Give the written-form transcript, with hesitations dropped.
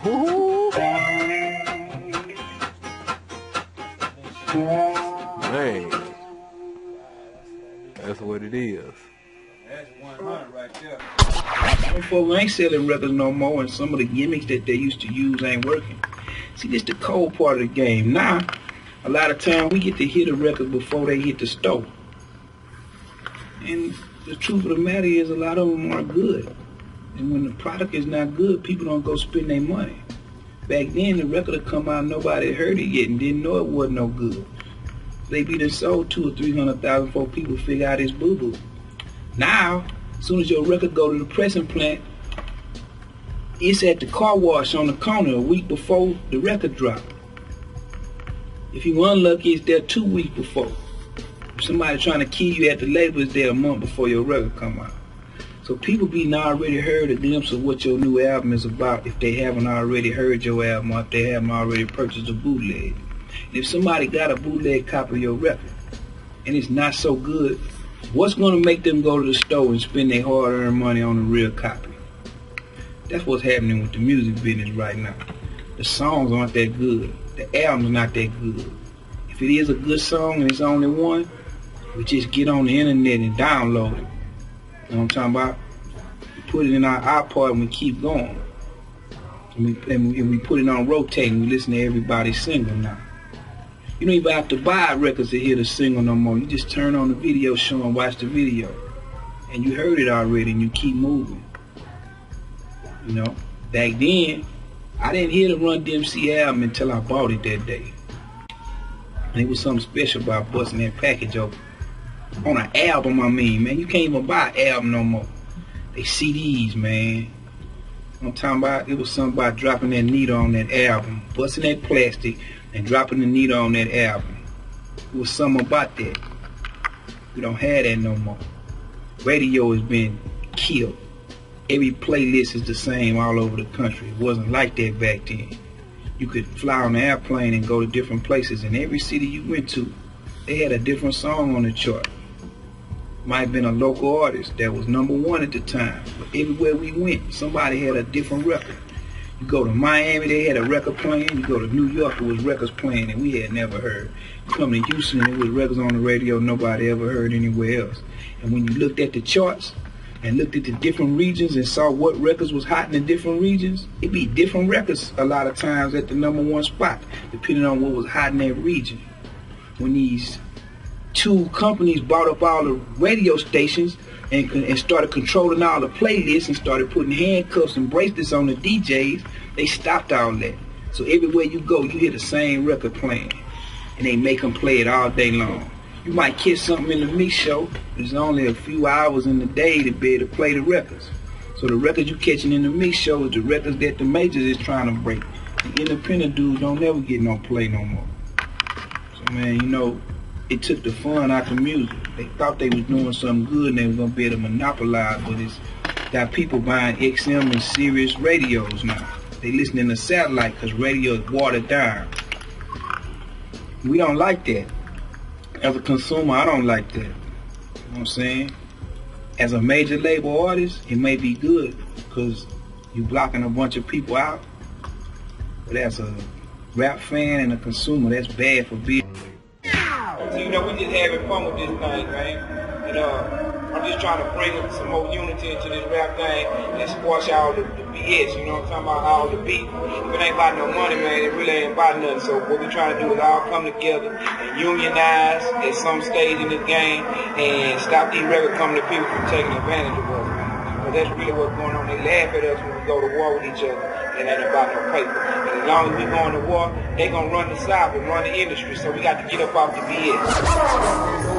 Ooh. Man, that's what it is. That's 100 right there. Some folks ain't selling records no more, and some of the gimmicks that they used to use ain't working. See, this the cold part of the game. Now, a lot of time we get to hit a record before they hit the store. And the truth of the matter is a lot of them aren't good. And when the product is not good, people don't go spend their money. Back then, the record would come out, nobody had heard it yet and didn't know it wasn't no good. They be done sold 200,000 or 300,000 before people figure out it's boo-boo. Now, as soon as your record go to the pressing plant, it's at the car wash on the corner a week before the record drop. If you unlucky, it's there 2 weeks before. If somebody trying to kill you at the label, it's there a month before your record come out. So people be already heard a glimpse of what your new album is about if they haven't already heard your album or if they haven't already purchased a bootleg. And if somebody got a bootleg copy of your record and it's not so good, what's going to make them go to the store and spend their hard-earned money on a real copy? That's what's happening with the music business right now. The songs aren't that good. The album's not that good. If it is a good song and it's only one, we just get on the internet and download it. You know what I'm talking about? We put it in our iPod and we keep going. And we put it on rotating. We listen to everybody's single now. You don't even have to buy records to hear the single no more. You just turn on the video show and watch the video. And you heard it already and you keep moving. You know, back then, I didn't hear the Run DMC album until I bought it that day. And it was something special about busting that package open. On an album, I mean, man, you can't even buy an album no more. They CDs, man. I'm talking about, it was something about dropping that needle on that album, busting that plastic, and dropping the needle on that album. It was something about that. We don't have that no more. Radio has been killed. Every playlist is the same all over the country. It wasn't like that back then. You could fly on an airplane and go to different places. In every city you went to, they had a different song on the chart. Might have been a local artist that was #1 at the time. But everywhere we went, somebody had a different record. You go to Miami, they had a record playing. You go to New York, it was records playing that we had never heard. You come to Houston, it was records on the radio nobody ever heard anywhere else. And when you looked at the charts and looked at the different regions and saw what records was hot in the different regions, it'd be different records a lot of times at the #1 spot, depending on what was hot in that region. When these two companies bought up all the radio stations and started controlling all the playlists and started putting handcuffs and bracelets on the DJs, they stopped all that. So everywhere you go, you hear the same record playing. And they make them play it all day long. You might catch something in the mix show. There's only a few hours in the day to be able to play the records. So the records you catching in the mix show is the records that the majors is trying to break. The independent dudes don't never get no play no more. So man, you know, it took the fun out of music. They thought they was doing something good and they was gonna be able to monopolize, but it's got people buying XM and Sirius radios now. They listening to satellite because radio is watered down. We don't like that. As a consumer, I don't like that. You know what I'm saying? As a major label artist, it may be good because you blocking a bunch of people out. But as a rap fan and a consumer, that's bad for business. So, you know, we just having fun with this thing, man. And I'm just trying to bring some more unity into this rap thing and squash all the BS, you know what I'm talking about, all the beef. If it ain't about no money, man, it really ain't about nothing. So what we trying to do is all come together and unionize at some stage in this game and stop these record company people from taking advantage of us, man. But that's really what's going on. They laugh at us when we go to war with each other. It ain't about no paper. And as long as we going to war, they gonna run the South and run the industry. So we got to get up off the BS.